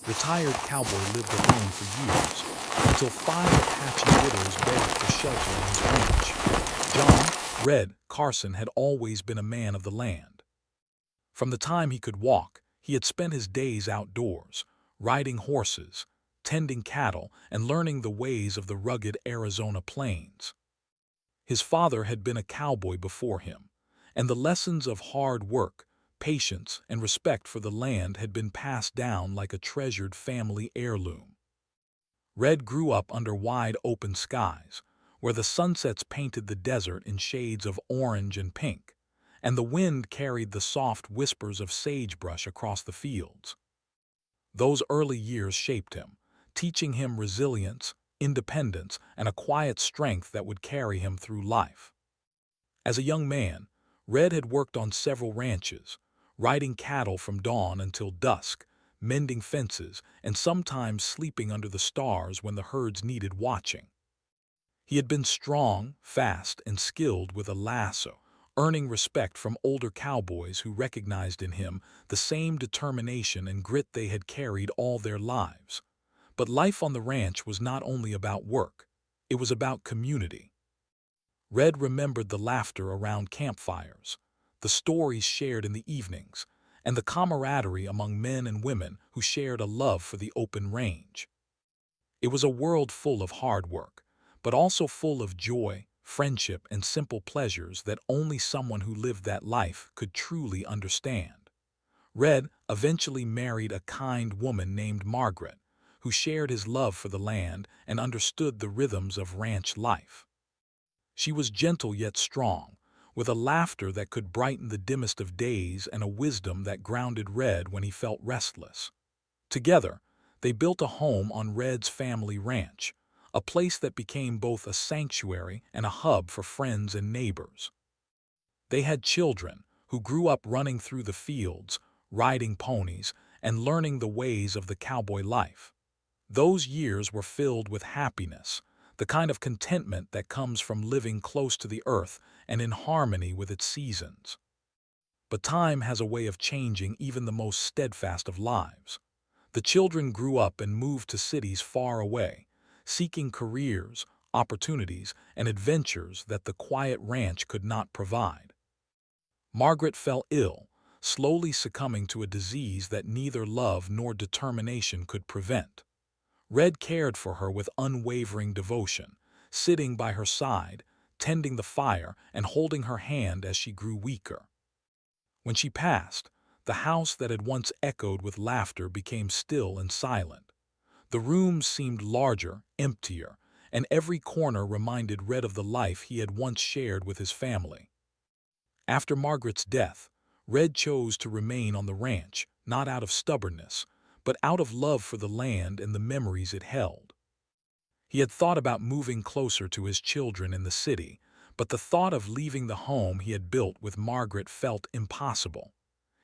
retired cowboy lived alone for years, until 5 Apache widows begged for shelter on his ranch. John, Red, Carson had always been a man of the land. From the time he could walk, he had spent his days outdoors, riding horses, tending cattle, and learning the ways of the rugged Arizona plains. His father had been a cowboy before him, and the lessons of hard work, patience, and respect for the land had been passed down like a treasured family heirloom. Red grew up under wide open skies, where the sunsets painted the desert in shades of orange and pink, and the wind carried the soft whispers of sagebrush across the fields. Those early years shaped him, teaching him resilience, independence, and a quiet strength that would carry him through life. As a young man, Red had worked on several ranches, riding cattle from dawn until dusk, mending fences, and sometimes sleeping under the stars when the herds needed watching. He had been strong, fast, and skilled with a lasso, earning respect from older cowboys who recognized in him the same determination and grit they had carried all their lives. But life on the ranch was not only about work, it was about community. Red remembered the laughter around campfires, the stories shared in the evenings, and the camaraderie among men and women who shared a love for the open range. It was a world full of hard work, but also full of joy, friendship, and simple pleasures that only someone who lived that life could truly understand. Red eventually married a kind woman named Margaret, who shared his love for the land and understood the rhythms of ranch life. She was gentle yet strong, with a laughter that could brighten the dimmest of days and a wisdom that grounded Red when he felt restless. Together, they built a home on Red's family ranch, a place that became both a sanctuary and a hub for friends and neighbors. They had children who grew up running through the fields, riding ponies, and learning the ways of the cowboy life. Those years were filled with happiness, the kind of contentment that comes from living close to the earth and in harmony with its seasons. But time has a way of changing even the most steadfast of lives. The children grew up and moved to cities far away, seeking careers, opportunities, and adventures that the quiet ranch could not provide. Margaret fell ill, slowly succumbing to a disease that neither love nor determination could prevent. Red cared for her with unwavering devotion, sitting by her side, tending the fire, and holding her hand as she grew weaker. When she passed, the house that had once echoed with laughter became still and silent. The rooms seemed larger, emptier, and every corner reminded Red of the life he had once shared with his family. After Margaret's death, Red chose to remain on the ranch, not out of stubbornness, but out of love for the land and the memories it held. He had thought about moving closer to his children in the city, but the thought of leaving the home he had built with Margaret felt impossible.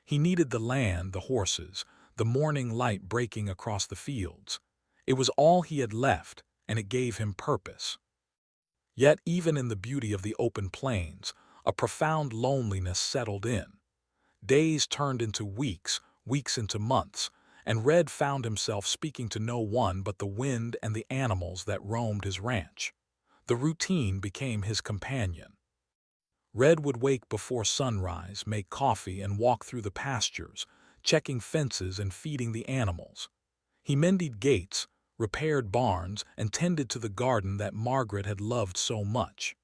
He needed the land, the horses, the morning light breaking across the fields. It was all he had left, and it gave him purpose. Yet even in the beauty of the open plains, a profound loneliness settled in. Days turned into weeks, weeks into months, and Red found himself speaking to no one but the wind and the animals that roamed his ranch. The routine became his companion. Red would wake before sunrise, make coffee, and walk through the pastures, checking fences and feeding the animals. He mended gates, repaired barns, and tended to the garden that Margaret had loved so much.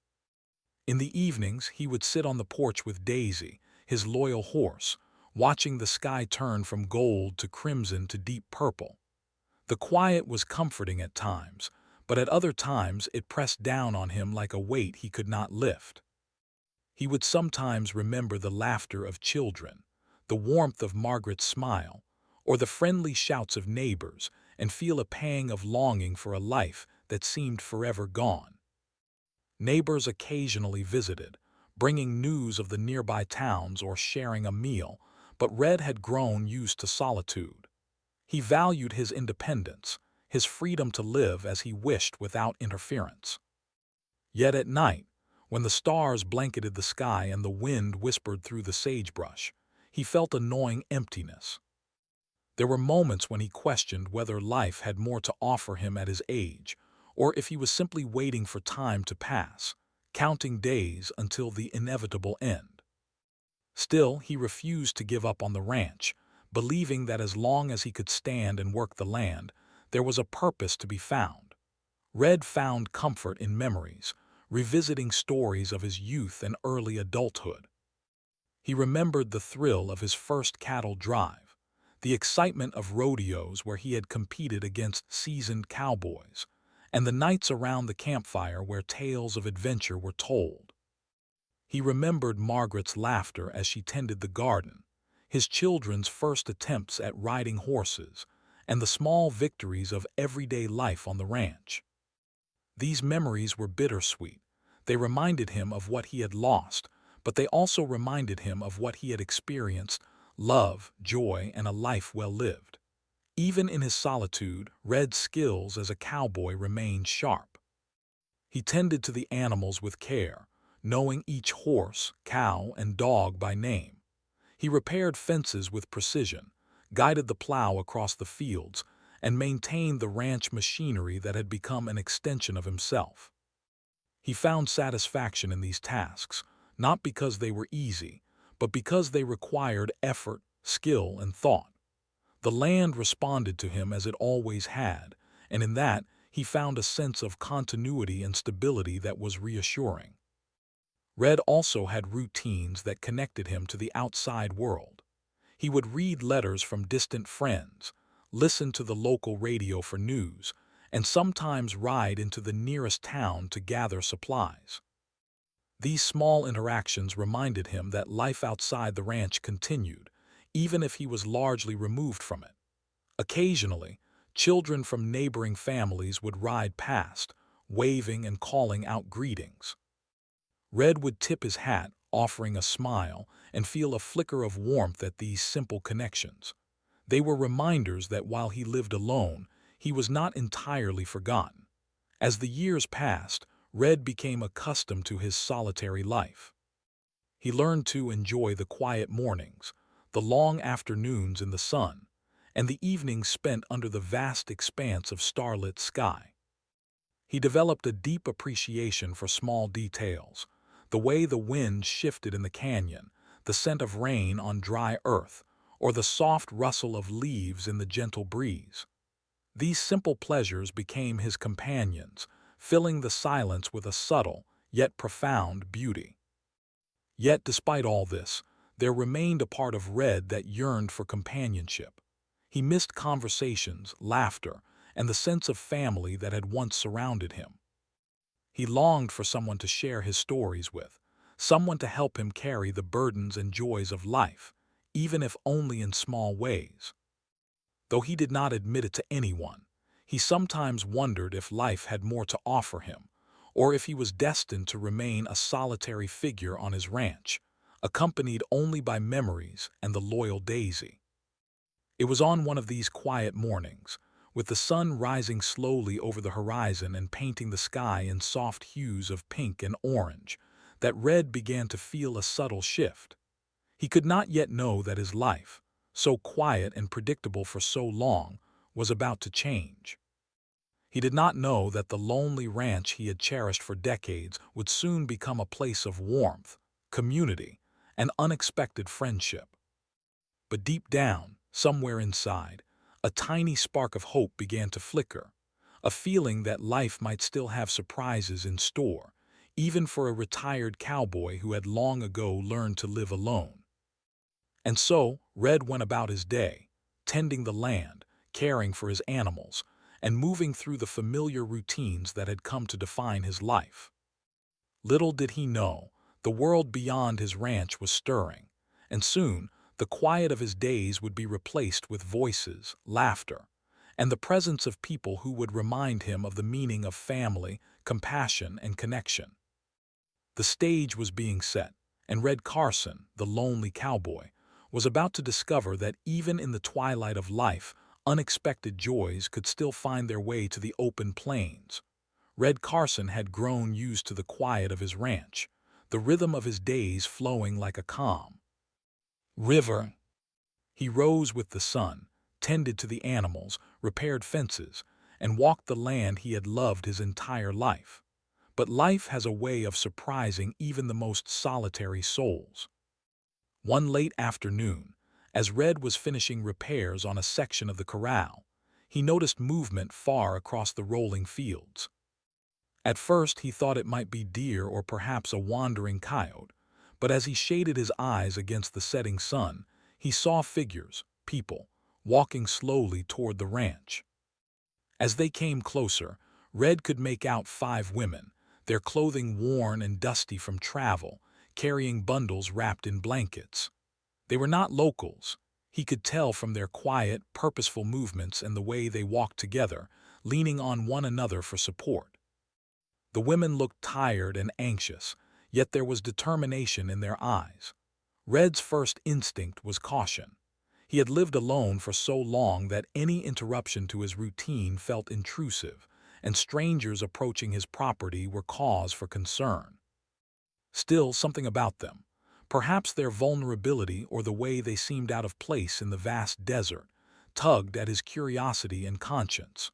In the evenings, he would sit on the porch with Daisy, his loyal horse, watching the sky turn from gold to crimson to deep purple. The quiet was comforting at times, but at other times it pressed down on him like a weight he could not lift. He would sometimes remember the laughter of children, the warmth of Margaret's smile, or the friendly shouts of neighbors, and feel a pang of longing for a life that seemed forever gone. Neighbors occasionally visited, bringing news of the nearby towns or sharing a meal, but Red had grown used to solitude. He valued his independence, his freedom to live as he wished without interference. Yet at night, when the stars blanketed the sky and the wind whispered through the sagebrush, he felt a gnawing emptiness. There were moments when he questioned whether life had more to offer him at his age, or if he was simply waiting for time to pass, counting days until the inevitable end. Still, he refused to give up on the ranch, believing that as long as he could stand and work the land, there was a purpose to be found. Red found comfort in memories, revisiting stories of his youth and early adulthood. He remembered the thrill of his first cattle drive, the excitement of rodeos where he had competed against seasoned cowboys, and the nights around the campfire where tales of adventure were told. He remembered Margaret's laughter as she tended the garden, his children's first attempts at riding horses, and the small victories of everyday life on the ranch. These memories were bittersweet. They reminded him of what he had lost, but they also reminded him of what he had experienced: love, joy, and a life well lived. Even in his solitude, Red's skills as a cowboy remained sharp. He tended to the animals with care, knowing each horse, cow, and dog by name. He repaired fences with precision, guided the plow across the fields, and maintained the ranch machinery that had become an extension of himself. He found satisfaction in these tasks, not because they were easy, but because they required effort, skill, and thought. The land responded to him as it always had, and in that he found a sense of continuity and stability that was reassuring. Red also had routines that connected him to the outside world. He would read letters from distant friends, listen to the local radio for news, and sometimes ride into the nearest town to gather supplies. These small interactions reminded him that life outside the ranch continued, even if he was largely removed from it. Occasionally, children from neighboring families would ride past, waving and calling out greetings. Red would tip his hat, offering a smile, and feel a flicker of warmth at these simple connections. They were reminders that while he lived alone, he was not entirely forgotten. As the years passed, Red became accustomed to his solitary life. He learned to enjoy the quiet mornings, the long afternoons in the sun, and the evenings spent under the vast expanse of starlit sky. He developed a deep appreciation for small details: the way the wind shifted in the canyon, the scent of rain on dry earth, or the soft rustle of leaves in the gentle breeze. These simple pleasures became his companions, filling the silence with a subtle, yet profound beauty. Yet, despite all this, there remained a part of Red that yearned for companionship. He missed conversations, laughter, and the sense of family that had once surrounded him. He longed for someone to share his stories with, someone to help him carry the burdens and joys of life, even if only in small ways. Though he did not admit it to anyone, he sometimes wondered if life had more to offer him, or if he was destined to remain a solitary figure on his ranch, accompanied only by memories and the loyal Daisy. It was on one of these quiet mornings, with the sun rising slowly over the horizon and painting the sky in soft hues of pink and orange, that Red began to feel a subtle shift. He could not yet know that his life, so quiet and predictable for so long, was about to change. He did not know that the lonely ranch he had cherished for decades would soon become a place of warmth, community, and unexpected friendship. But deep down, somewhere inside, a tiny spark of hope began to flicker, a feeling that life might still have surprises in store, even for a retired cowboy who had long ago learned to live alone. And so, Red went about his day, tending the land, caring for his animals, and moving through the familiar routines that had come to define his life. Little did he know, the world beyond his ranch was stirring, and soon the quiet of his days would be replaced with voices, laughter, and the presence of people who would remind him of the meaning of family, compassion, and connection. The stage was being set, and Red Carson, the lonely cowboy, was about to discover that even in the twilight of life, unexpected joys could still find their way to the open plains. Red Carson had grown used to the quiet of his ranch, the rhythm of his days flowing like a calm river. He rose with the sun, tended to the animals, repaired fences, and walked the land he had loved his entire life. But life has a way of surprising even the most solitary souls. One late afternoon, as Red was finishing repairs on a section of the corral, he noticed movement far across the rolling fields. At first he thought it might be deer or perhaps a wandering coyote, but as he shaded his eyes against the setting sun, he saw figures, people, walking slowly toward the ranch. As they came closer, Red could make out 5 women, their clothing worn and dusty from travel, carrying bundles wrapped in blankets. They were not locals. He could tell from their quiet, purposeful movements and the way they walked together, leaning on one another for support. The women looked tired and anxious, yet there was determination in their eyes. Red's first instinct was caution. He had lived alone for so long that any interruption to his routine felt intrusive, and strangers approaching his property were cause for concern. Still, something about them, perhaps their vulnerability or the way they seemed out of place in the vast desert, tugged at his curiosity and conscience.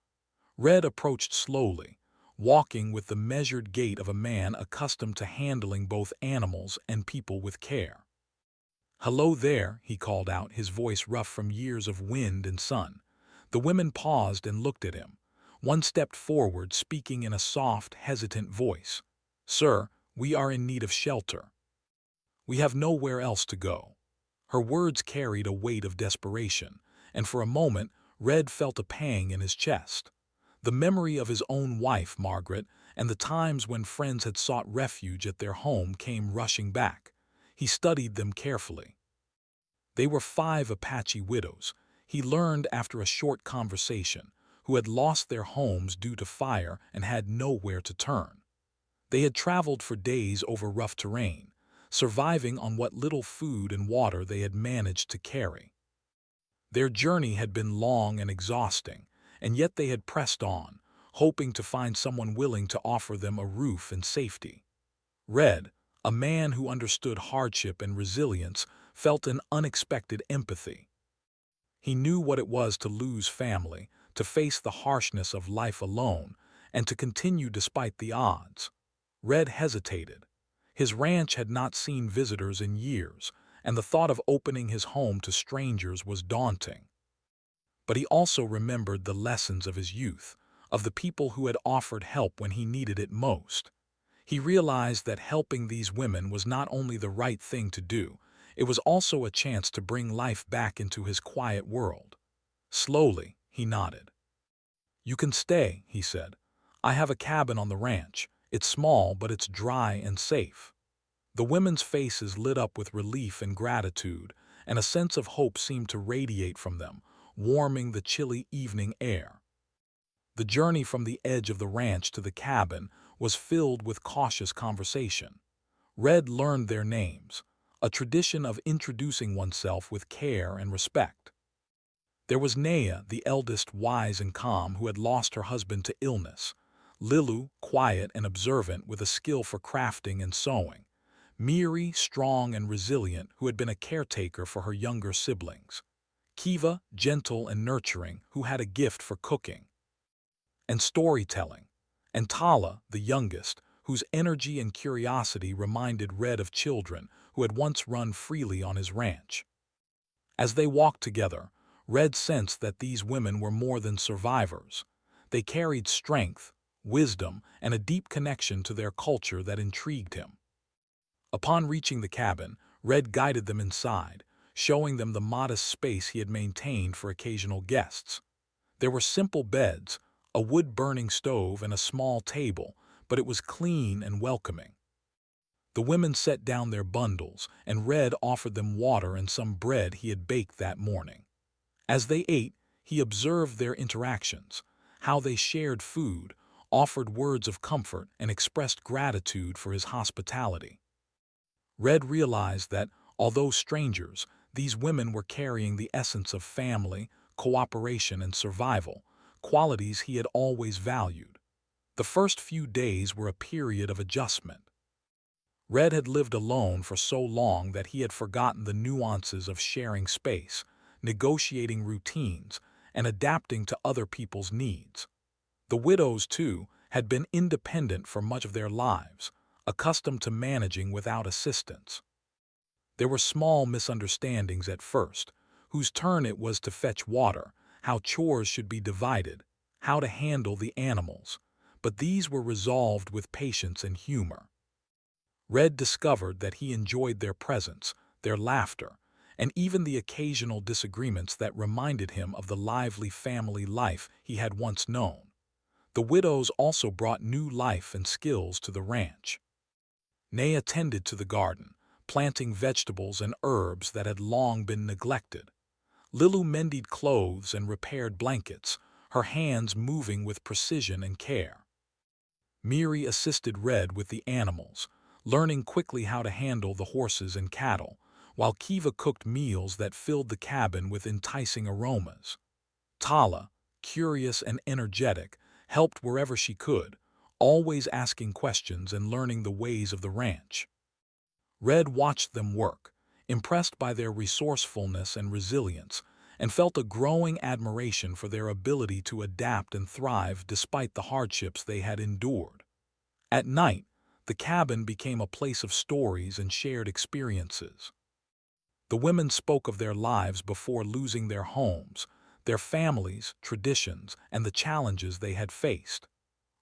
Red approached slowly, walking with the measured gait of a man accustomed to handling both animals and people with care. "Hello there," he called out, his voice rough from years of wind and sun. The women paused and looked at him. One stepped forward, speaking in a soft, hesitant voice. "Sir, we are in need of shelter. We have nowhere else to go." Her words carried a weight of desperation, and for a moment Red felt a pang in his chest. The memory of his own wife, Margaret, and the times when friends had sought refuge at their home came rushing back. He studied them carefully. They were 5 Apache widows, he learned after a short conversation, who had lost their homes due to fire and had nowhere to turn. They had traveled for days over rough terrain, surviving on what little food and water they had managed to carry. Their journey had been long and exhausting, and yet they had pressed on, hoping to find someone willing to offer them a roof and safety. Red, a man who understood hardship and resilience, felt an unexpected empathy. He knew what it was to lose family, to face the harshness of life alone, and to continue despite the odds. Red hesitated. His ranch had not seen visitors in years, and the thought of opening his home to strangers was daunting. But he also remembered the lessons of his youth, of the people who had offered help when he needed it most. He realized that helping these women was not only the right thing to do, it was also a chance to bring life back into his quiet world. Slowly, he nodded. "You can stay," he said. "I have a cabin on the ranch. It's small, but it's dry and safe." The women's faces lit up with relief and gratitude, and a sense of hope seemed to radiate from them, warming the chilly evening air. The journey from the edge of the ranch to the cabin was filled with cautious conversation. Red learned their names, a tradition of introducing oneself with care and respect. There was Naya, the eldest, wise and calm, who had lost her husband to illness. Lilu, quiet and observant with a skill for crafting and sewing. Miri, strong and resilient, who had been a caretaker for her younger siblings. Kiva, gentle and nurturing, who had a gift for cooking and storytelling. And Tala, the youngest, whose energy and curiosity reminded Red of children who had once run freely on his ranch. As they walked together, Red sensed that these women were more than survivors. They carried strength, wisdom, and a deep connection to their culture that intrigued him. Upon reaching the cabin, Red guided them inside, showing them the modest space he had maintained for occasional guests. There were simple beds, a wood-burning stove, and a small table, but it was clean and welcoming. The women set down their bundles, and Red offered them water and some bread he had baked that morning. As they ate, he observed their interactions, how they shared food, offered words of comfort, and expressed gratitude for his hospitality. Red realized that, although strangers, these women were carrying the essence of family, cooperation, and survival, qualities he had always valued. The first few days were a period of adjustment. Red had lived alone for so long that he had forgotten the nuances of sharing space, negotiating routines, and adapting to other people's needs. The widows, too, had been independent for much of their lives, accustomed to managing without assistance. There were small misunderstandings at first, whose turn it was to fetch water, how chores should be divided, how to handle the animals, but these were resolved with patience and humor. Red discovered that he enjoyed their presence, their laughter, and even the occasional disagreements that reminded him of the lively family life he had once known. The widows also brought new life and skills to the ranch. Nay attended to the garden, planting vegetables and herbs that had long been neglected. Lilu mended clothes and repaired blankets, her hands moving with precision and care. Miri assisted Red with the animals, learning quickly how to handle the horses and cattle, while Kiva cooked meals that filled the cabin with enticing aromas. Tala, curious and energetic, helped wherever she could, always asking questions and learning the ways of the ranch. Red watched them work, impressed by their resourcefulness and resilience, and felt a growing admiration for their ability to adapt and thrive despite the hardships they had endured. At night, the cabin became a place of stories and shared experiences. The women spoke of their lives before losing their homes, their families, traditions, and the challenges they had faced.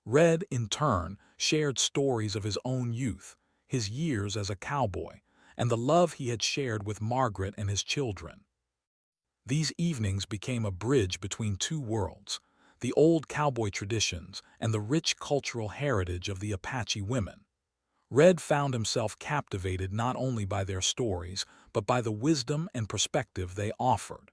Red, in turn, shared stories of his own youth, his years as a cowboy, and the love he had shared with Margaret and his children. These evenings became a bridge between two worlds, the old cowboy traditions and the rich cultural heritage of the Apache women. Red found himself captivated not only by their stories, but by the wisdom and perspective they offered.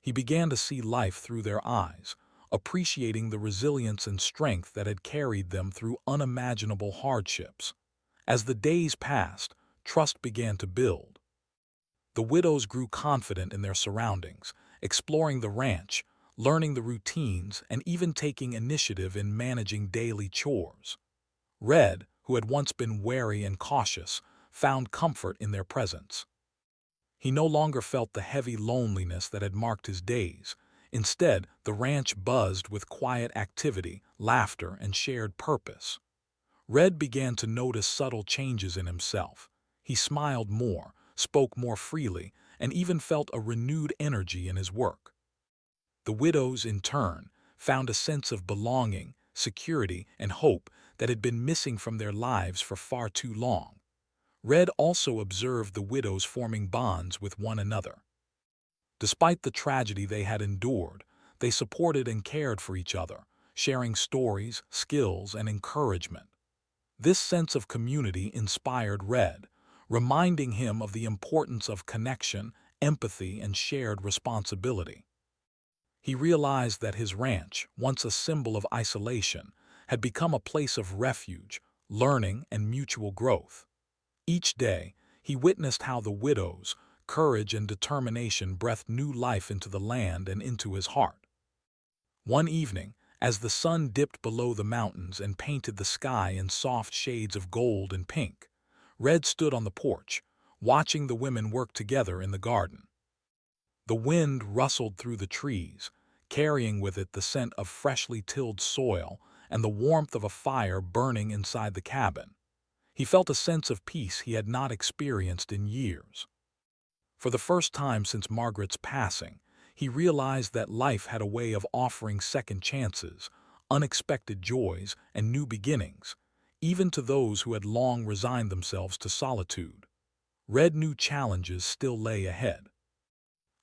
He began to see life through their eyes, appreciating the resilience and strength that had carried them through unimaginable hardships. As the days passed, trust began to build. The widows grew confident in their surroundings, exploring the ranch, learning the routines, and even taking initiative in managing daily chores. Red, who had once been wary and cautious, found comfort in their presence. He no longer felt the heavy loneliness that had marked his days. Instead, the ranch buzzed with quiet activity, laughter, and shared purpose. Red began to notice subtle changes in himself. He smiled more, spoke more freely, and even felt a renewed energy in his work. The widows, in turn, found a sense of belonging, security, and hope that had been missing from their lives for far too long. Red also observed the widows forming bonds with one another. Despite the tragedy they had endured, they supported and cared for each other, sharing stories, skills, and encouragement. This sense of community inspired Red, reminding him of the importance of connection, empathy, and shared responsibility. He realized that his ranch, once a symbol of isolation, had become a place of refuge, learning, and mutual growth. Each day, he witnessed how the widows' courage and determination breathed new life into the land and into his heart. One evening, as the sun dipped below the mountains and painted the sky in soft shades of gold and pink, Red stood on the porch, watching the women work together in the garden. The wind rustled through the trees, carrying with it the scent of freshly tilled soil and the warmth of a fire burning inside the cabin. He felt a sense of peace he had not experienced in years. For the first time since Margaret's passing, he realized that life had a way of offering second chances, unexpected joys, and new beginnings, even to those who had long resigned themselves to solitude. Red knew challenges still lay ahead.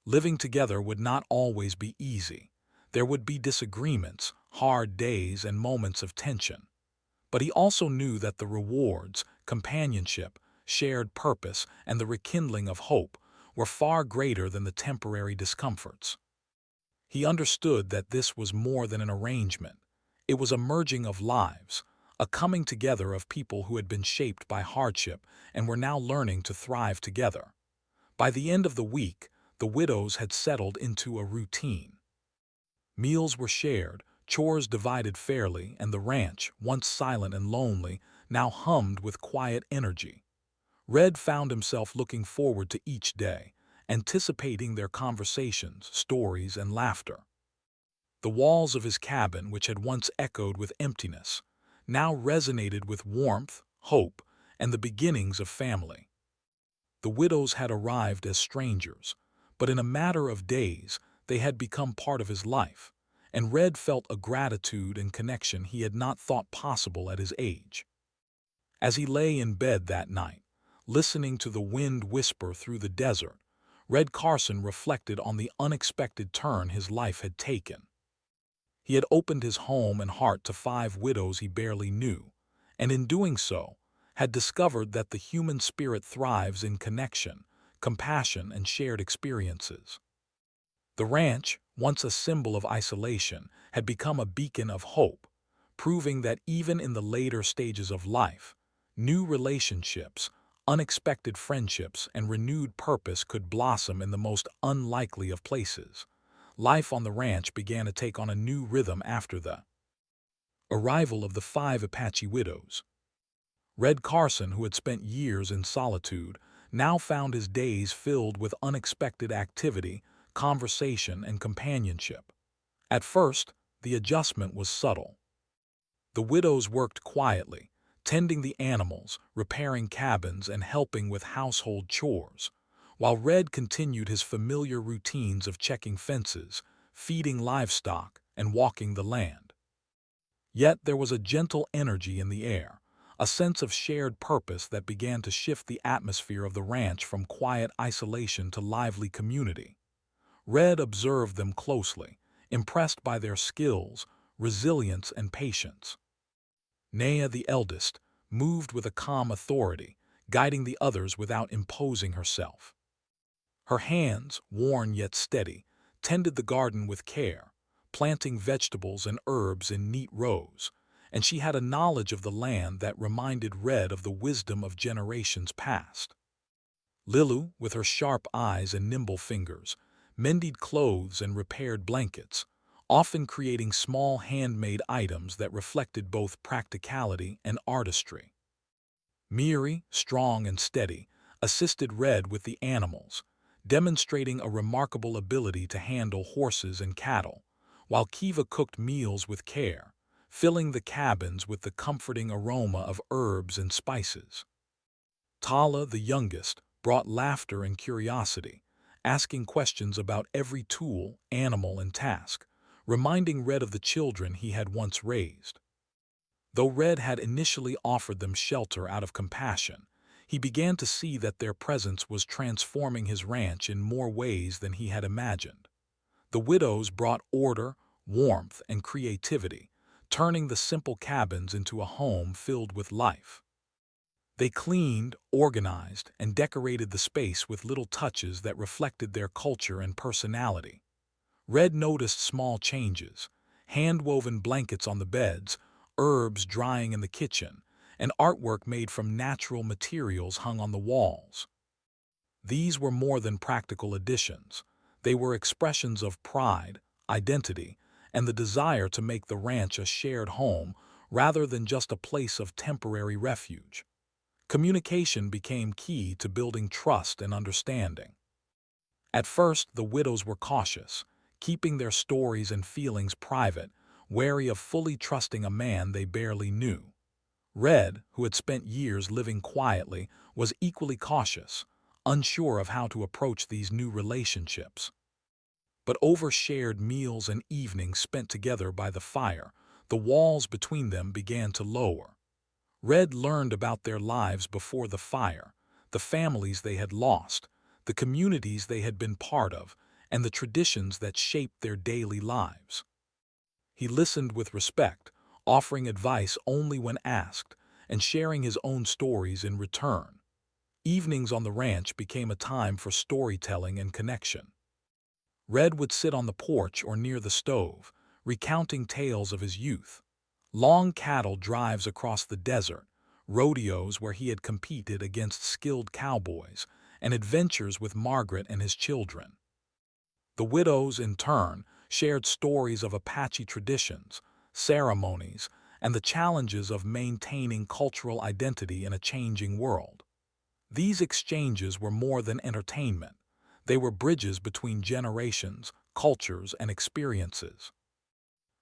Living together would not always be easy. There would be disagreements, hard days, and moments of tension. But he also knew that the rewards, companionship, shared purpose, and the rekindling of hope were far greater than the temporary discomforts. He understood that this was more than an arrangement. It was a merging of lives, a coming together of people who had been shaped by hardship and were now learning to thrive together. By the end of the week, the widows had settled into a routine. Meals were shared, chores divided fairly, and the ranch, once silent and lonely, now hummed with quiet energy. Red found himself looking forward to each day, anticipating their conversations, stories, and laughter. The walls of his cabin, which had once echoed with emptiness, now resonated with warmth, hope, and the beginnings of family. The widows had arrived as strangers, but in a matter of days they had become part of his life, and Red felt a gratitude and connection he had not thought possible at his age. As he lay in bed that night, listening to the wind whisper through the desert, Red Carson reflected on the unexpected turn his life had taken. He had opened his home and heart to 5 widows he barely knew, and in doing so, had discovered that the human spirit thrives in connection, compassion, and shared experiences. The ranch, once a symbol of isolation, had become a beacon of hope, proving that even in the later stages of life, new relationships, unexpected friendships, and renewed purpose could blossom in the most unlikely of places. Life on the ranch began to take on a new rhythm after the arrival of the 5 Apache widows. Red Carson, who had spent years in solitude, now found his days filled with unexpected activity, conversation, and companionship. At first, the adjustment was subtle. The widows worked quietly, tending the animals, repairing cabins, and helping with household chores, while Red continued his familiar routines of checking fences, feeding livestock, and walking the land. Yet there was a gentle energy in the air, a sense of shared purpose that began to shift the atmosphere of the ranch from quiet isolation to lively community. Red observed them closely, impressed by their skills, resilience, and patience. Naya, the eldest, moved with a calm authority, guiding the others without imposing herself. Her hands, worn yet steady, tended the garden with care, planting vegetables and herbs in neat rows, and she had a knowledge of the land that reminded Red of the wisdom of generations past. Lilu, with her sharp eyes and nimble fingers, mended clothes and repaired blankets, often creating small handmade items that reflected both practicality and artistry. Miri, strong and steady, assisted Red with the animals, demonstrating a remarkable ability to handle horses and cattle, while Kiva cooked meals with care, filling the cabins with the comforting aroma of herbs and spices. Tala, the youngest, brought laughter and curiosity, asking questions about every tool, animal, and task, reminding Red of the children he had once raised. Though Red had initially offered them shelter out of compassion, he began to see that their presence was transforming his ranch in more ways than he had imagined. The widows brought order, warmth, and creativity, turning the simple cabins into a home filled with life. They cleaned, organized, and decorated the space with little touches that reflected their culture and personality. Red noticed small changes: hand-woven blankets on the beds, herbs drying in the kitchen, and artwork made from natural materials hung on the walls. These were more than practical additions. They were expressions of pride, identity, and the desire to make the ranch a shared home rather than just a place of temporary refuge. Communication became key to building trust and understanding. At first, the widows were cautious, keeping their stories and feelings private, wary of fully trusting a man they barely knew. Red, who had spent years living quietly, was equally cautious, unsure of how to approach these new relationships. But over shared meals and evenings spent together by the fire, the walls between them began to lower. Red learned about their lives before the fire, the families they had lost, the communities they had been part of, and the traditions that shaped their daily lives. He listened with respect, offering advice only when asked, and sharing his own stories in return. Evenings on the ranch became a time for storytelling and connection. Red would sit on the porch or near the stove, recounting tales of his youth. Long cattle drives across the desert, rodeos where he had competed against skilled cowboys, and adventures with Margaret and his children. The widows, in turn, shared stories of Apache traditions, ceremonies, and the challenges of maintaining cultural identity in a changing world. These exchanges were more than entertainment. They were bridges between generations, cultures, and experiences.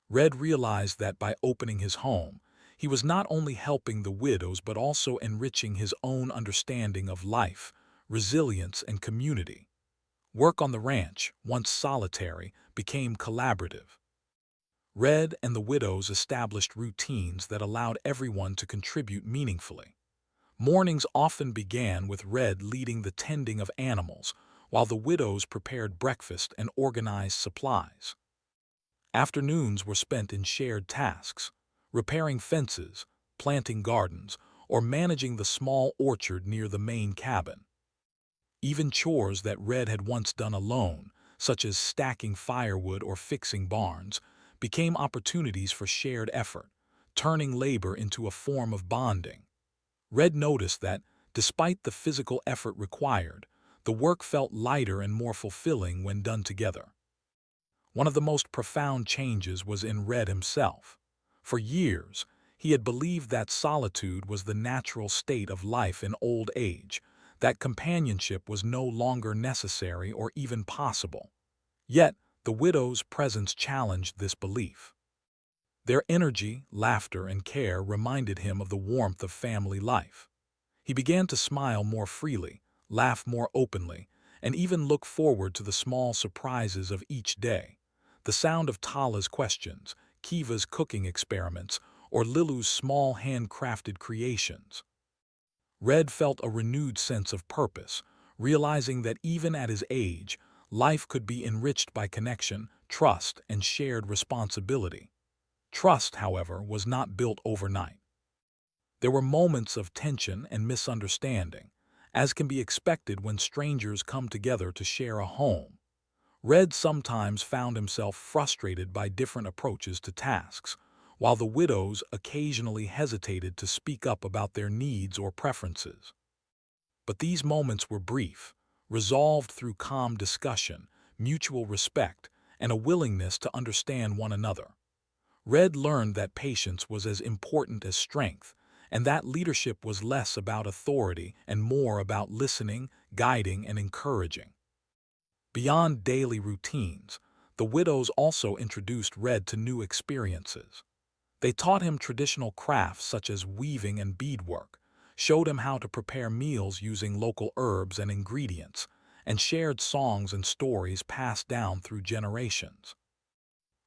Red realized that by opening his home, he was not only helping the widows but also enriching his own understanding of life, resilience, and community. Work on the ranch, once solitary, became collaborative. Red and the widows established routines that allowed everyone to contribute meaningfully. Mornings often began with Red leading the tending of animals, while the widows prepared breakfast and organized supplies. Afternoons were spent in shared tasks, repairing fences, planting gardens, or managing the small orchard near the main cabin. Even chores that Red had once done alone, such as stacking firewood or fixing barns, became opportunities for shared effort, turning labor into a form of bonding. Red noticed that, despite the physical effort required, the work felt lighter and more fulfilling when done together. One of the most profound changes was in Red himself. For years, he had believed that solitude was the natural state of life in old age, that companionship was no longer necessary or even possible. Yet, the widow's presence challenged this belief. Their energy, laughter, and care reminded him of the warmth of family life. He began to smile more freely, laugh more openly, and even look forward to the small surprises of each day. The sound of Tala's questions, Kiva's cooking experiments, or Lilu's small handcrafted creations. Red felt a renewed sense of purpose, realizing that even at his age, life could be enriched by connection, trust, and shared responsibility. Trust, however, was not built overnight. There were moments of tension and misunderstanding, as can be expected when strangers come together to share a home. Red sometimes found himself frustrated by different approaches to tasks, while the widows occasionally hesitated to speak up about their needs or preferences. But these moments were brief, resolved through calm discussion, mutual respect, and a willingness to understand one another. Red learned that patience was as important as strength, and that leadership was less about authority and more about listening, guiding, and encouraging. Beyond daily routines, the widows also introduced Red to new experiences. They taught him traditional crafts such as weaving and beadwork, showed him how to prepare meals using local herbs and ingredients, and shared songs and stories passed down through generations.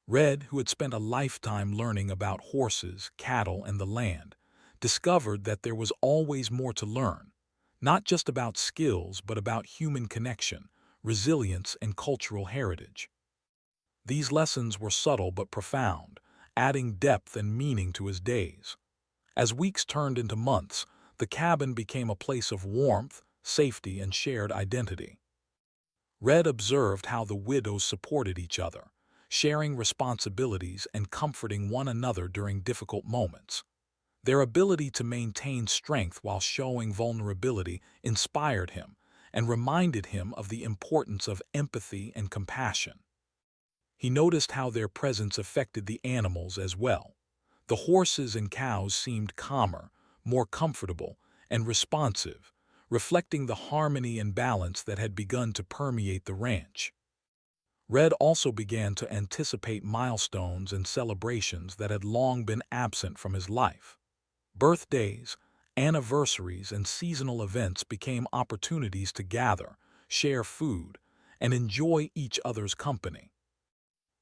Red, who had spent a lifetime learning about horses, cattle, and the land, discovered that there was always more to learn, not just about skills but about human connection, resilience, and cultural heritage. These lessons were subtle but profound, adding depth and meaning to his days. As weeks turned into months, the cabin became a place of warmth, safety, and shared identity. Red observed how the widows supported each other, sharing responsibilities and comforting one another during difficult moments. Their ability to maintain strength while showing vulnerability inspired him and reminded him of the importance of empathy and compassion. He noticed how their presence affected the animals as well. The horses and cows seemed calmer, more comfortable, and responsive, reflecting the harmony and balance that had begun to permeate the ranch. Red also began to anticipate milestones and celebrations that had long been absent from his life. Birthdays, anniversaries, and seasonal events became opportunities to gather, share food, and enjoy each other's company.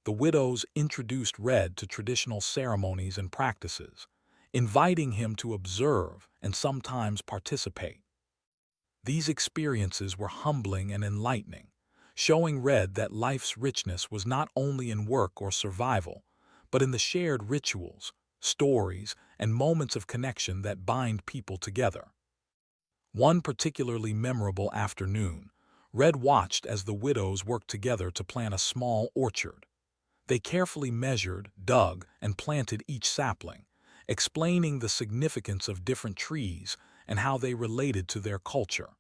The widows introduced Red to traditional ceremonies and practices, inviting him to observe and sometimes participate. These experiences were humbling and enlightening, showing Red that life's richness was not only in work or survival, but in the shared rituals, stories, and moments of connection that bind people together. One particularly memorable afternoon, Red watched as the widows worked together to plant a small orchard. They carefully measured, dug, and planted each sapling, explaining the significance of different trees and how they related to their culture.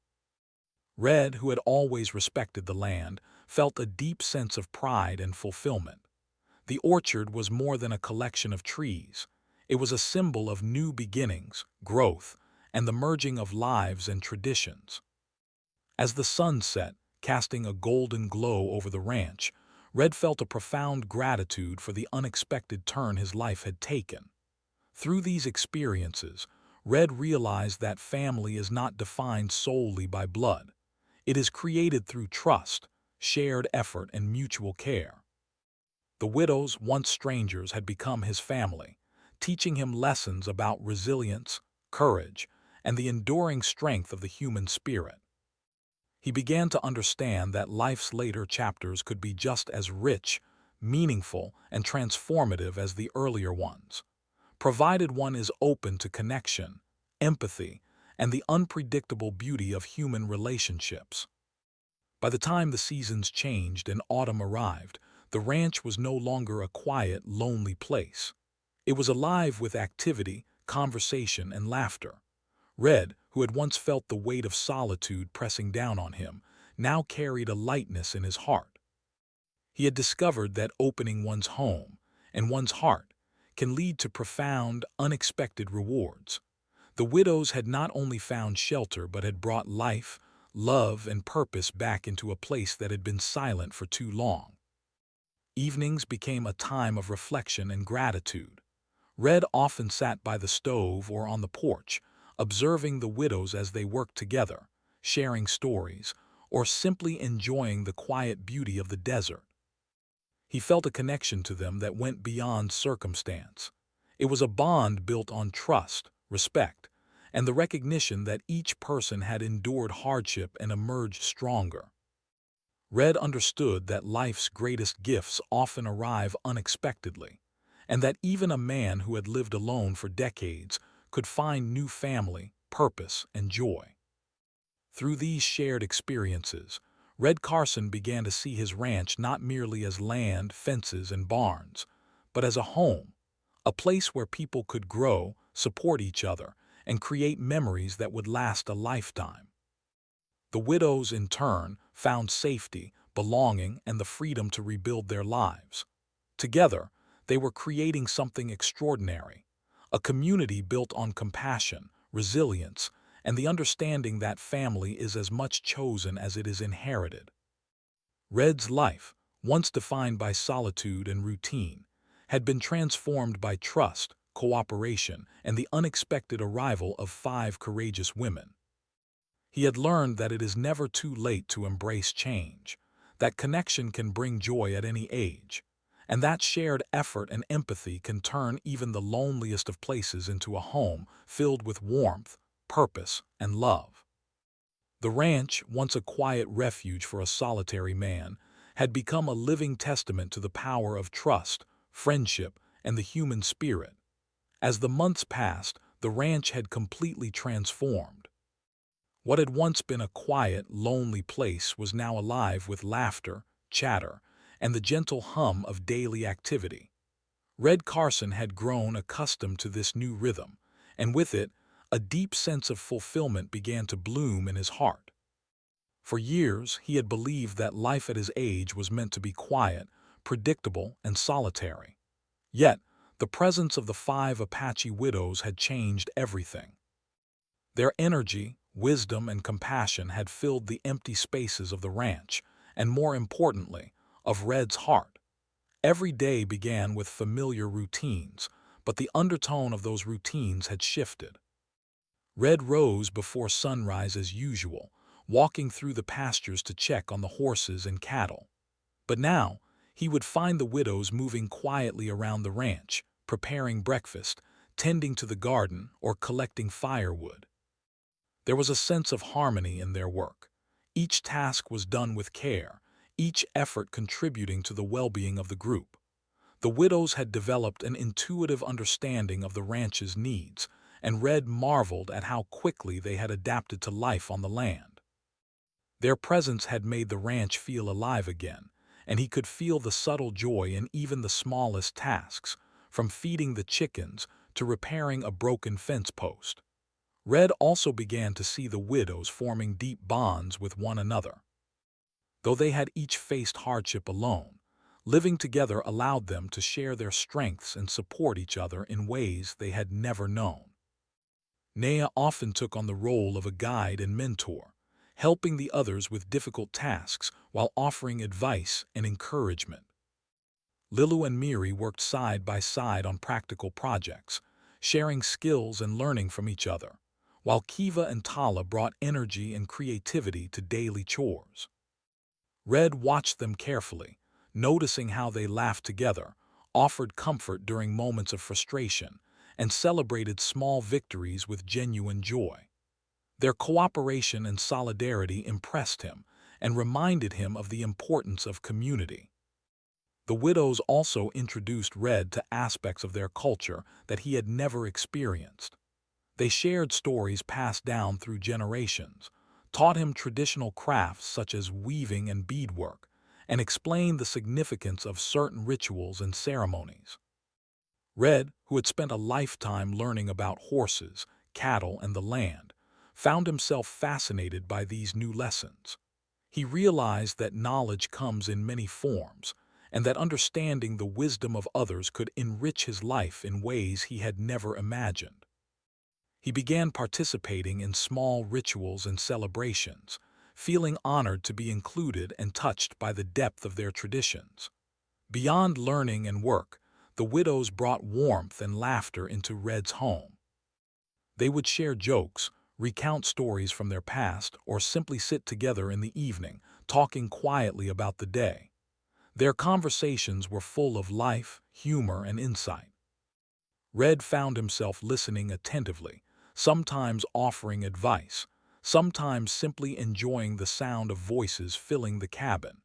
Red, who had always respected the land, felt a deep sense of pride and fulfillment. The orchard was more than a collection of trees. It was a symbol of new beginnings, growth, and the merging of lives and traditions. As the sun set, casting a golden glow over the ranch, Red felt a profound gratitude for the unexpected turn his life had taken. Through these experiences, Red realized that family is not defined solely by blood. It is created through trust, shared effort, and mutual care. The widows, once strangers, had become his family, teaching him lessons about resilience, courage, and the enduring strength of the human spirit. He began to understand that life's later chapters could be just as rich, meaningful, and transformative as the earlier ones, provided one is open to connection, empathy, and the unpredictable beauty of human relationships. By the time the seasons changed and autumn arrived, the ranch was no longer a quiet, lonely place. It was alive with activity, conversation, and laughter. Red, who had once felt the weight of solitude pressing down on him, now carried a lightness in his heart. He had discovered that opening one's home and one's heart can lead to profound, unexpected rewards. The widows had not only found shelter but had brought life, love, and purpose back into a place that had been silent for too long. Evenings became a time of reflection and gratitude. Red often sat by the stove or on the porch, observing the widows as they worked together, sharing stories, or simply enjoying the quiet beauty of the desert. He felt a connection to them that went beyond circumstance. It was a bond built on trust, respect, and the recognition that each person had endured hardship and emerged stronger. Red understood that life's greatest gifts often arrive unexpectedly, and that even a man who had lived alone for decades could find new family, purpose, and joy. Through these shared experiences, Red Carson began to see his ranch not merely as land, fences, and barns, but as a home, a place where people could grow, support each other, and create memories that would last a lifetime. The widows, in turn, found safety, belonging, and the freedom to rebuild their lives. Together, they were creating something extraordinary, a community built on compassion, resilience, and the understanding that family is as much chosen as it is inherited. Red's life, once defined by solitude and routine, had been transformed by trust, cooperation, and the unexpected arrival of 5 courageous women. He had learned that it is never too late to embrace change, that connection can bring joy at any age, and that shared effort and empathy can turn even the loneliest of places into a home filled with warmth, purpose, and love. The ranch, once a quiet refuge for a solitary man, had become a living testament to the power of trust, friendship, and the human spirit. As the months passed, the ranch had completely transformed. What had once been a quiet, lonely place was now alive with laughter, chatter, and the gentle hum of daily activity. Red Carson had grown accustomed to this new rhythm, and with it, a deep sense of fulfillment began to bloom in his heart. For years, he had believed that life at his age was meant to be quiet, predictable, and solitary. Yet, the presence of the 5 Apache widows had changed everything. Their energy, wisdom, and compassion had filled the empty spaces of the ranch, and more importantly, of Red's heart. Every day began with familiar routines, but the undertone of those routines had shifted. Red rose before sunrise as usual, walking through the pastures to check on the horses and cattle. But now, he would find the widows moving quietly around the ranch, preparing breakfast, tending to the garden, or collecting firewood. There was a sense of harmony in their work. Each task was done with care, each effort contributing to the well-being of the group. The widows had developed an intuitive understanding of the ranch's needs, and Red marveled at how quickly they had adapted to life on the land. Their presence had made the ranch feel alive again, and he could feel the subtle joy in even the smallest tasks, from feeding the chickens to repairing a broken fence post. Red also began to see the widows forming deep bonds with one another. Though they had each faced hardship alone, living together allowed them to share their strengths and support each other in ways they had never known. Naya often took on the role of a guide and mentor, helping the others with difficult tasks while offering advice and encouragement. Lilu and Miri worked side by side on practical projects, sharing skills and learning from each other, while Kiva and Tala brought energy and creativity to daily chores. Red watched them carefully, noticing how they laughed together, offered comfort during moments of frustration, and celebrated small victories with genuine joy. Their cooperation and solidarity impressed him and reminded him of the importance of community. The widows also introduced Red to aspects of their culture that he had never experienced. They shared stories passed down through generations, taught him traditional crafts such as weaving and beadwork, and explained the significance of certain rituals and ceremonies. Red, who had spent a lifetime learning about horses, cattle, and the land, found himself fascinated by these new lessons. He realized that knowledge comes in many forms, and that understanding the wisdom of others could enrich his life in ways he had never imagined. He began participating in small rituals and celebrations, feeling honored to be included and touched by the depth of their traditions. Beyond learning and work, the widows brought warmth and laughter into Red's home. They would share jokes, recount stories from their past, or simply sit together in the evening, talking quietly about the day. Their conversations were full of life, humor, and insight. Red found himself listening attentively, sometimes offering advice, sometimes simply enjoying the sound of voices filling the cabin.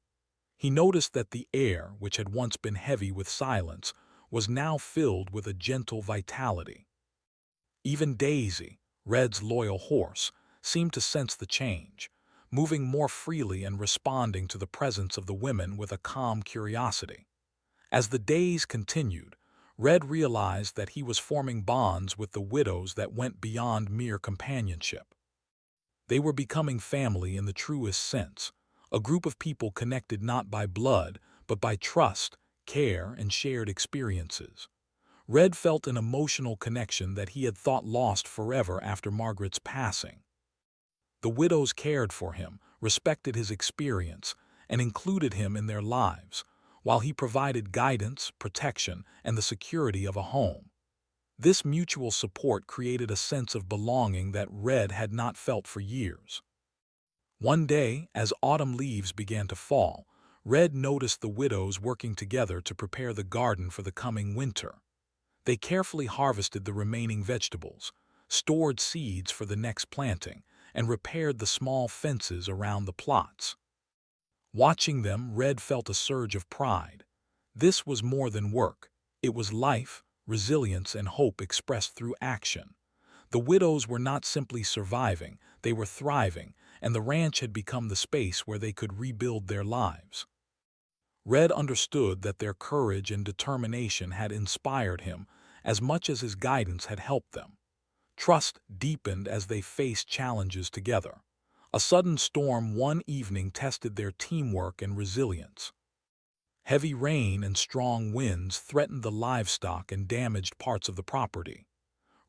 He noticed that the air, which had once been heavy with silence, was now filled with a gentle vitality. Even Daisy, Red's loyal horse, seemed to sense the change, moving more freely and responding to the presence of the women with a calm curiosity. As the days continued, Red realized that he was forming bonds with the widows that went beyond mere companionship. They were becoming family in the truest sense, a group of people connected not by blood, but by trust, care, and shared experiences. Red felt an emotional connection that he had thought lost forever after Margaret's passing. The widows cared for him, respected his experience, and included him in their lives, while he provided guidance, protection, and the security of a home. This mutual support created a sense of belonging that Red had not felt for years. One day, as autumn leaves began to fall, Red noticed the widows working together to prepare the garden for the coming winter. They carefully harvested the remaining vegetables, stored seeds for the next planting, and repaired the small fences around the plots. Watching them, Red felt a surge of pride. This was more than work. It was life, resilience, and hope expressed through action. The widows were not simply surviving, they were thriving, and the ranch had become the space where they could rebuild their lives. Red understood that their courage and determination had inspired him as much as his guidance had helped them. Trust deepened as they faced challenges together. A sudden storm one evening tested their teamwork and resilience. Heavy rain and strong winds threatened the livestock and damaged parts of the property.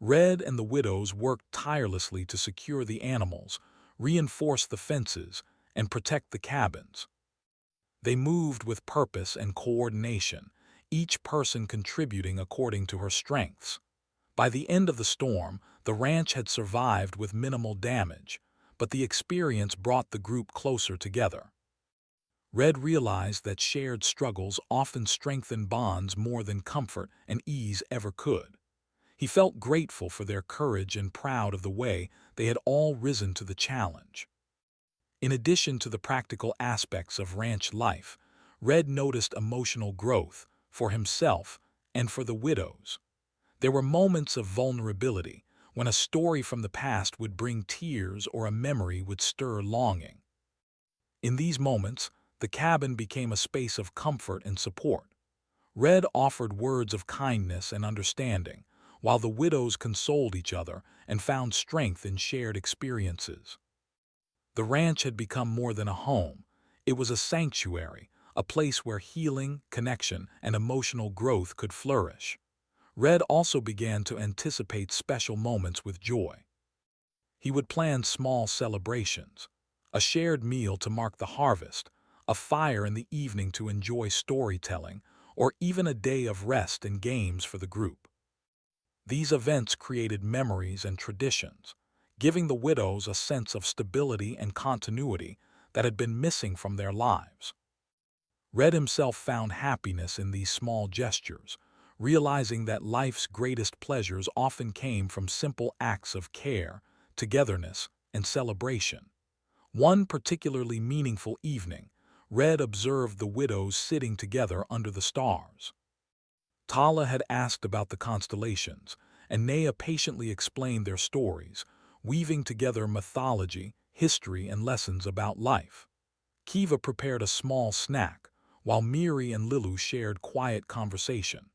Red and the widows worked tirelessly to secure the animals, reinforce the fences, and protect the cabins. They moved with purpose and coordination, each person contributing according to her strengths. By the end of the storm, the ranch had survived with minimal damage, but the experience brought the group closer together. Red realized that shared struggles often strengthen bonds more than comfort and ease ever could. He felt grateful for their courage and proud of the way they had all risen to the challenge. In addition to the practical aspects of ranch life, Red noticed emotional growth for himself and for the widows. There were moments of vulnerability when a story from the past would bring tears or a memory would stir longing. In these moments, the cabin became a space of comfort and support. Red offered words of kindness and understanding, while the widows consoled each other and found strength in shared experiences. The ranch had become more than a home. It was a sanctuary, a place where healing, connection, and emotional growth could flourish. Red also began to anticipate special moments with joy. He would plan small celebrations, A shared meal to mark the harvest, a fire in the evening to enjoy storytelling, or even a day of rest and games for the group. These events created memories and traditions, giving the widows a sense of stability and continuity that had been missing from their lives. Red himself found happiness in these small gestures, realizing that life's greatest pleasures often came from simple acts of care, togetherness, and celebration. One particularly meaningful evening, Red observed the widows sitting together under the stars. Tala had asked about the constellations, and Nea patiently explained their stories, weaving together mythology, history, and lessons about life. Kiva prepared a small snack, while Miri and Lilu shared quiet conversation.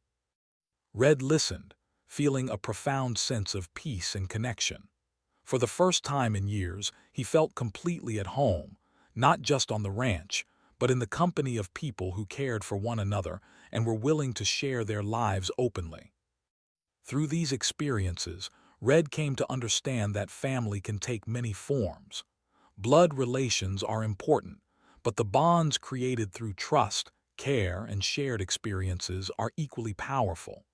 Red listened, feeling a profound sense of peace and connection. For the first time in years, he felt completely at home, not just on the ranch, but in the company of people who cared for one another and were willing to share their lives openly. Through these experiences, Red came to understand that family can take many forms. Blood relations are important, but the bonds created through trust, care, and shared experiences are equally powerful.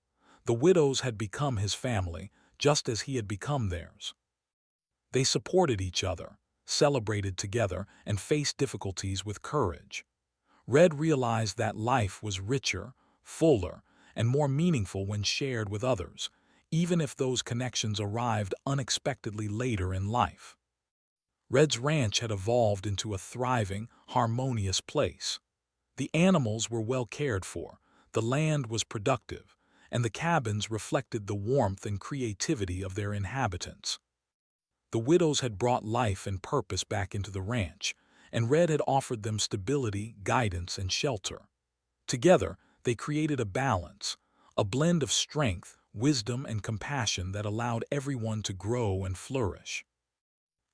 The widows had become his family, just as he had become theirs. They supported each other, celebrated together, and faced difficulties with courage. Red realized that life was richer, fuller, and more meaningful when shared with others, even if those connections arrived unexpectedly later in life. Red's ranch had evolved into a thriving, harmonious place. The animals were well cared for, the land was productive, and the cabins reflected the warmth and creativity of their inhabitants. The widows had brought life and purpose back into the ranch, and Red had offered them stability, guidance, and shelter. Together, they created a balance, a blend of strength, wisdom, and compassion that allowed everyone to grow and flourish.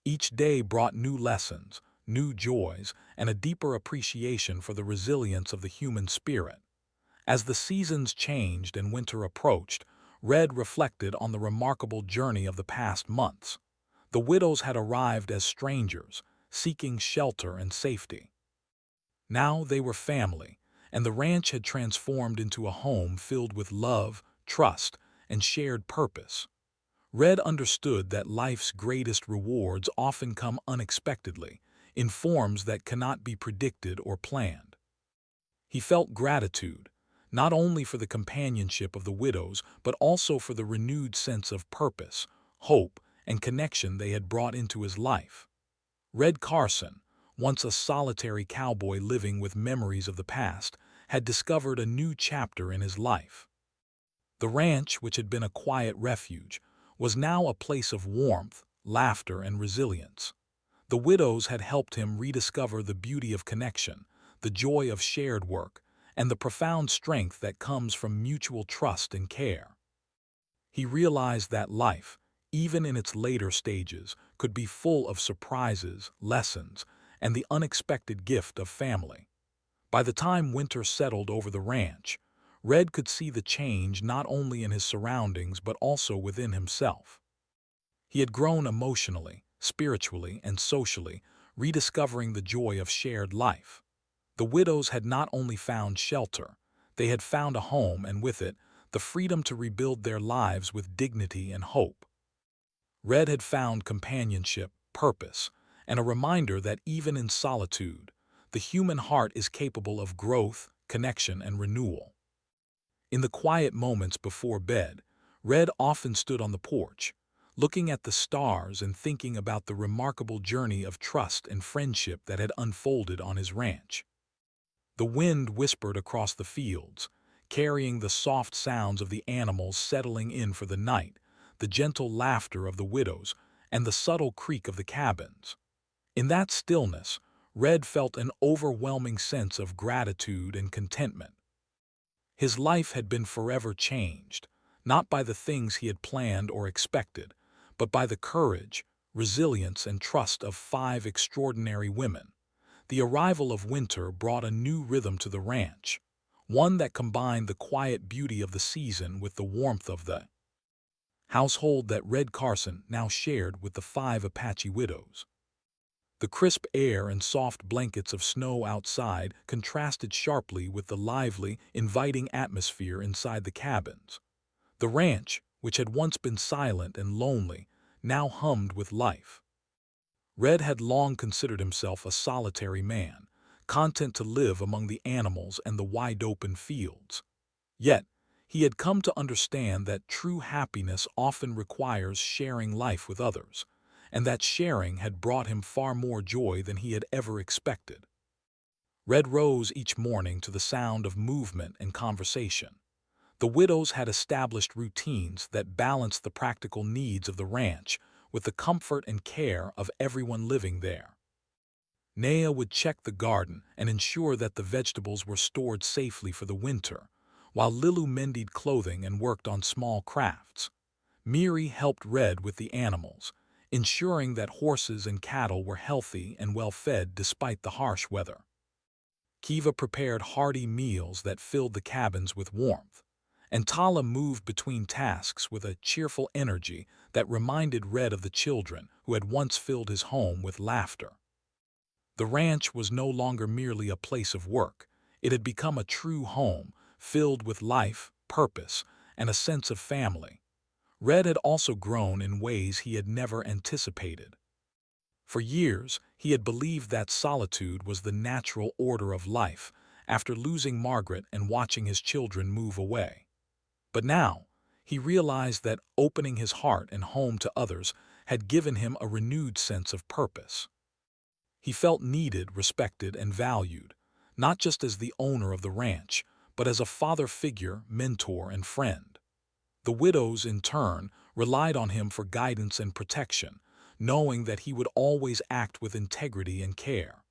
Each day brought new lessons, new joys, and a deeper appreciation for the resilience of the human spirit. As the seasons changed and winter approached, Red reflected on the remarkable journey of the past months. The widows had arrived as strangers, seeking shelter and safety. Now they were family, and the ranch had transformed into a home filled with love, trust, and shared purpose. Red understood that life's greatest rewards often come unexpectedly, in forms that cannot be predicted or planned. He felt gratitude, not only for the companionship of the widows, but also for the renewed sense of purpose, hope, and connection they had brought into his life. Red Carson, once a solitary cowboy living with memories of the past, had discovered a new chapter in his life. The ranch, which had been a quiet refuge, was now a place of warmth, laughter, and resilience. The widows had helped him rediscover the beauty of connection, the joy of shared work, and the profound strength that comes from mutual trust and care. He realized that life, even in its later stages, could be full of surprises, lessons, and the unexpected gift of family. By the time winter settled over the ranch, Red could see the change not only in his surroundings but also within himself. He had grown emotionally, spiritually, and socially, rediscovering the joy of shared life. The widows had not only found shelter, they had found a home, and with it, the freedom to rebuild their lives with dignity and hope. Red had found companionship, purpose, and a reminder that even in solitude, the human heart is capable of growth, connection, and renewal. In the quiet moments before bed, Red often stood on the porch, looking at the stars and thinking about the remarkable journey of trust and friendship that had unfolded on his ranch. The wind whispered across the fields, carrying the soft sounds of the animals settling in for the night, the gentle laughter of the widows, and the subtle creak of the cabins. In that stillness, Red felt an overwhelming sense of gratitude and contentment. His life had been forever changed, not by the things he had planned or expected, but by the courage, resilience, and trust of 5 extraordinary women. The arrival of winter brought a new rhythm to the ranch, one that combined the quiet beauty of the season with the warmth of the household that Red Carson now shared with the 5 Apache widows. The crisp air and soft blankets of snow outside contrasted sharply with the lively, inviting atmosphere inside the cabins. The ranch, which had once been silent and lonely, now hummed with life. Red had long considered himself a solitary man, content to live among the animals and the wide-open fields. Yet, he had come to understand that true happiness often requires sharing life with others, and that sharing had brought him far more joy than he had ever expected. Red rose each morning to the sound of movement and conversation. The widows had established routines that balanced the practical needs of the ranch with the comfort and care of everyone living there. Naya would check the garden and ensure that the vegetables were stored safely for the winter, while Lilu mended clothing and worked on small crafts. Miri helped Red with the animals, ensuring that horses and cattle were healthy and well fed despite the harsh weather. Kiva prepared hearty meals that filled the cabins with warmth, and Tala moved between tasks with a cheerful energy that reminded Red of the children who had once filled his home with laughter. The ranch was no longer merely a place of work. It had become a true home, filled with life, purpose, and a sense of family. Red had also grown in ways he had never anticipated. For years, he had believed that solitude was the natural order of life after losing Margaret and watching his children move away. But now, he realized that opening his heart and home to others had given him a renewed sense of purpose. He felt needed, respected, and valued, not just as the owner of the ranch, but as a father figure, mentor, and friend. The widows, in turn, relied on him for guidance and protection, knowing that he would always act with integrity and care.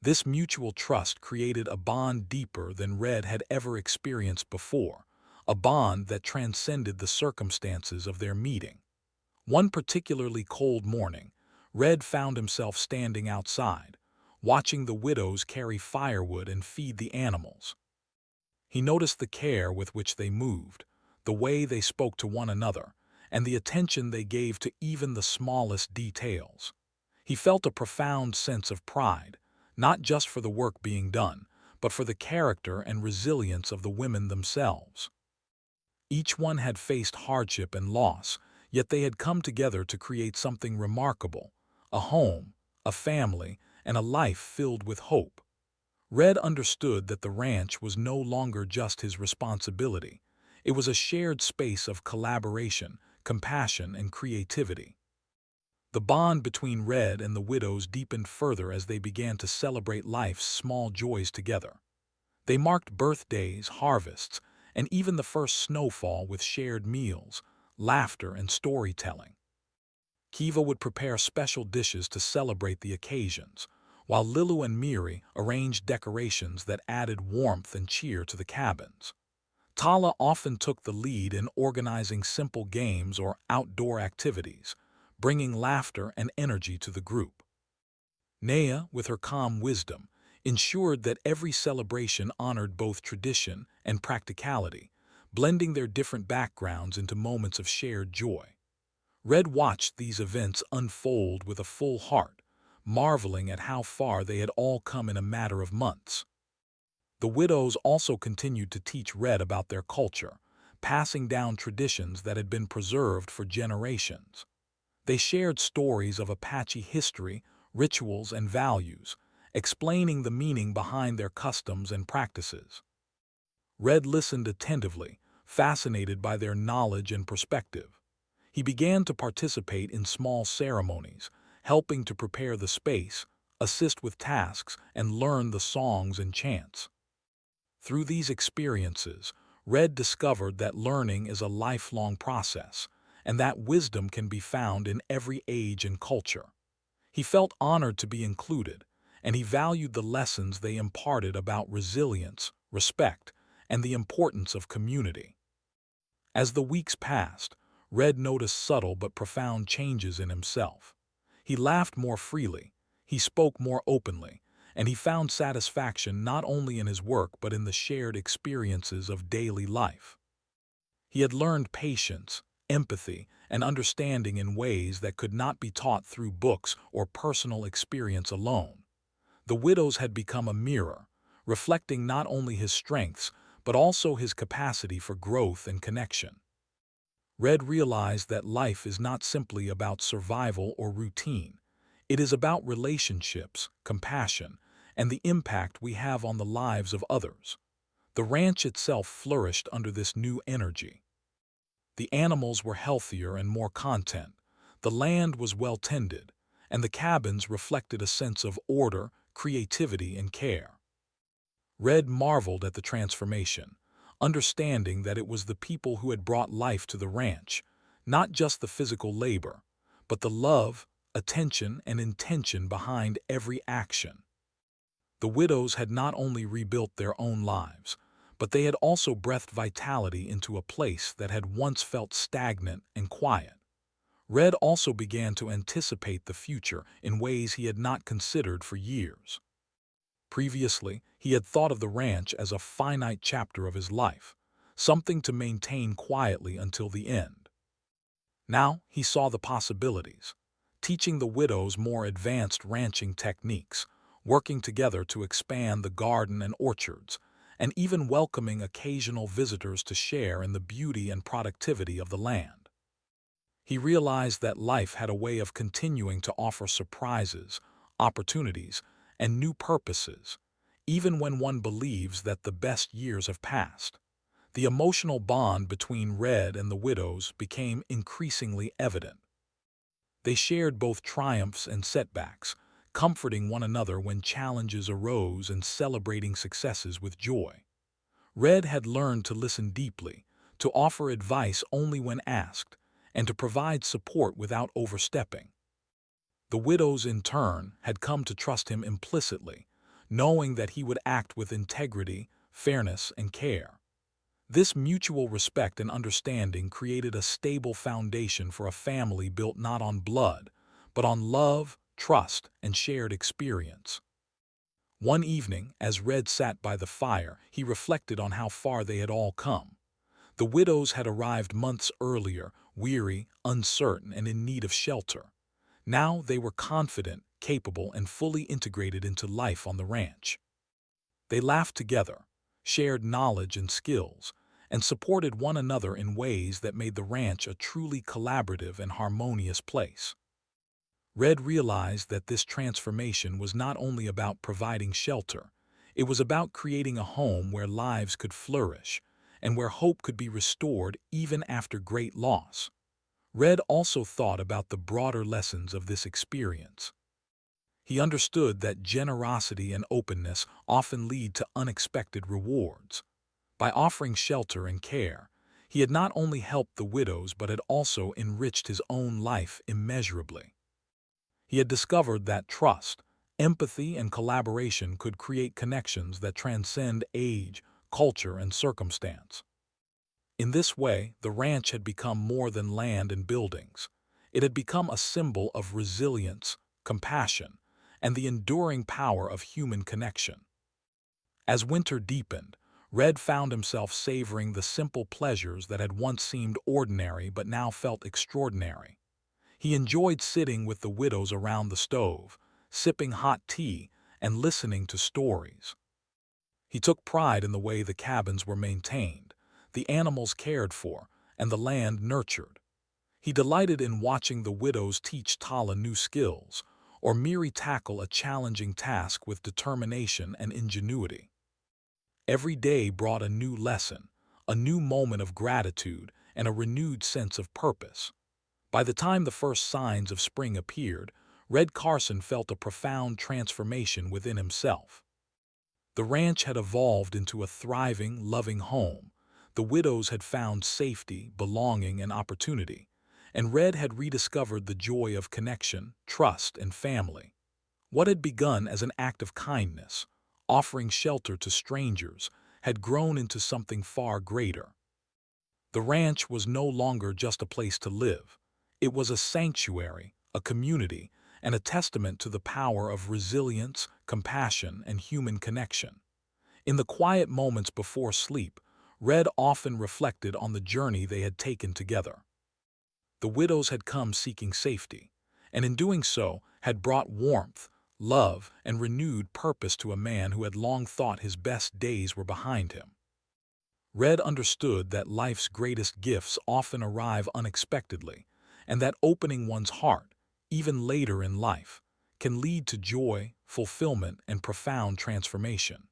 This mutual trust created a bond deeper than Red had ever experienced before, a bond that transcended the circumstances of their meeting. One particularly cold morning, Red found himself standing outside, watching the widows carry firewood and feed the animals. He noticed the care with which they moved, the way they spoke to one another, and the attention they gave to even the smallest details. He felt a profound sense of pride, not just for the work being done, but for the character and resilience of the women themselves. Each one had faced hardship and loss, yet they had come together to create something remarkable: a home, a family, and a life filled with hope. Red understood that the ranch was no longer just his responsibility. It was a shared space of collaboration, compassion, and creativity. The bond between Red and the widows deepened further as they began to celebrate life's small joys together. They marked birthdays, harvests, and even the first snowfall with shared meals, laughter, and storytelling. Kiva would prepare special dishes to celebrate the occasions, while Lilu and Miri arranged decorations that added warmth and cheer to the cabins. Tala often took the lead in organizing simple games or outdoor activities, bringing laughter and energy to the group. Naya, with her calm wisdom, ensured that every celebration honored both tradition and practicality, blending their different backgrounds into moments of shared joy. Red watched these events unfold with a full heart, marveling at how far they had all come in a matter of months. The widows also continued to teach Red about their culture, passing down traditions that had been preserved for generations. They shared stories of Apache history, rituals, and values, explaining the meaning behind their customs and practices. Red listened attentively, fascinated by their knowledge and perspective. He began to participate in small ceremonies, helping to prepare the space, assist with tasks, and learn the songs and chants. Through these experiences, Red discovered that learning is a lifelong process, and that wisdom can be found in every age and culture. He felt honored to be included, and he valued the lessons they imparted about resilience, respect, and the importance of community. As the weeks passed, Red noticed subtle but profound changes in himself. He laughed more freely, he spoke more openly, and he found satisfaction not only in his work but in the shared experiences of daily life. He had learned patience, empathy, and understanding in ways that could not be taught through books or personal experience alone. The widows had become a mirror, reflecting not only his strengths, but also his capacity for growth and connection. Red realized that life is not simply about survival or routine. It is about relationships, compassion, and the impact we have on the lives of others. The ranch itself flourished under this new energy. The animals were healthier and more content, the land was well tended, and the cabins reflected a sense of order, creativity, and care. Red marveled at the transformation, understanding that it was the people who had brought life to the ranch, not just the physical labor, but the love, attention, and intention behind every action. The widows had not only rebuilt their own lives, but they had also breathed vitality into a place that had once felt stagnant and quiet. Red also began to anticipate the future in ways he had not considered for years. Previously, he had thought of the ranch as a finite chapter of his life, something to maintain quietly until the end. Now he saw the possibilities, teaching the widows more advanced ranching techniques, working together to expand the garden and orchards, and even welcoming occasional visitors to share in the beauty and productivity of the land. He realized that life had a way of continuing to offer surprises, opportunities, and new purposes, even when one believes that the best years have passed. The emotional bond between Red and the widows became increasingly evident. They shared both triumphs and setbacks, comforting one another when challenges arose and celebrating successes with joy. Red had learned to listen deeply, to offer advice only when asked, and to provide support without overstepping. The widows, in turn, had come to trust him implicitly, knowing that he would act with integrity, fairness, and care. This mutual respect and understanding created a stable foundation for a family built not on blood, but on love, trust, and shared experience. One evening, as Red sat by the fire, he reflected on how far they had all come. The widows had arrived months earlier, weary, uncertain, and in need of shelter. Now they were confident, capable, and fully integrated into life on the ranch. They laughed together, shared knowledge and skills, and supported one another in ways that made the ranch a truly collaborative and harmonious place. Red realized that this transformation was not only about providing shelter, it was about creating a home where lives could flourish and where hope could be restored even after great loss. Red also thought about the broader lessons of this experience. He understood that generosity and openness often lead to unexpected rewards. By offering shelter and care, he had not only helped the widows but had also enriched his own life immeasurably. He had discovered that trust, empathy, and collaboration could create connections that transcend age, culture, and circumstance. In this way, the ranch had become more than land and buildings. It had become a symbol of resilience, compassion, and the enduring power of human connection. As winter deepened, Red found himself savoring the simple pleasures that had once seemed ordinary but now felt extraordinary. He enjoyed sitting with the widows around the stove, sipping hot tea, and listening to stories. He took pride in the way the cabins were maintained, the animals cared for, and the land nurtured. He delighted in watching the widows teach Tala new skills, or Miri tackle a challenging task with determination and ingenuity. Every day brought a new lesson, a new moment of gratitude, and a renewed sense of purpose. By the time the first signs of spring appeared, Red Carson felt a profound transformation within himself. The ranch had evolved into a thriving, loving home. The widows had found safety, belonging, and opportunity, and Red had rediscovered the joy of connection, trust, and family. What had begun as an act of kindness, offering shelter to strangers, had grown into something far greater. The ranch was no longer just a place to live. It was a sanctuary, a community, and a testament to the power of resilience, compassion, and human connection. In the quiet moments before sleep, Red often reflected on the journey they had taken together. The widows had come seeking safety, and in doing so had brought warmth, love, and renewed purpose to a man who had long thought his best days were behind him. Red understood that life's greatest gifts often arrive unexpectedly, and that opening one's heart, even later in life, can lead to joy, fulfillment, and profound transformation.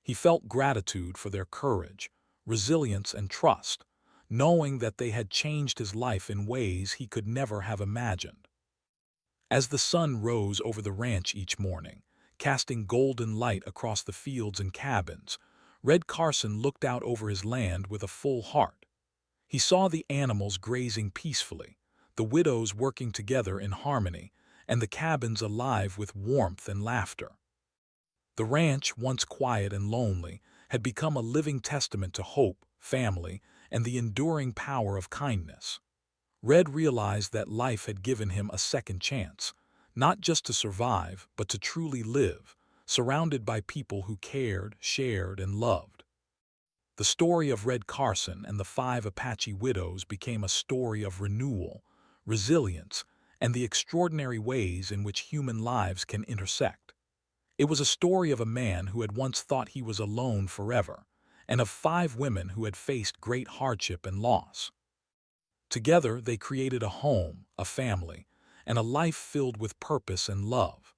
He felt gratitude for their courage, resilience, and trust, knowing that they had changed his life in ways he could never have imagined. As the sun rose over the ranch each morning, casting golden light across the fields and cabins, Red Carson looked out over his land with a full heart. He saw the animals grazing peacefully, the widows working together in harmony, and the cabins alive with warmth and laughter. The ranch, once quiet and lonely, had become a living testament to hope, family, and the enduring power of kindness. Red realized that life had given him a second chance, not just to survive, but to truly live, surrounded by people who cared, shared, and loved. The story of Red Carson and the 5 Apache widows became a story of renewal, resilience, and the extraordinary ways in which human lives can intersect. It was a story of a man who had once thought he was alone forever, and of 5 women who had faced great hardship and loss. Together, they created a home, a family, and a life filled with purpose and love.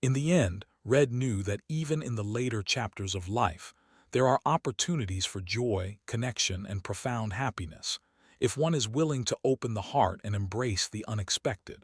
In the end, Red knew that even in the later chapters of life, there are opportunities for joy, connection, and profound happiness, if one is willing to open the heart and embrace the unexpected.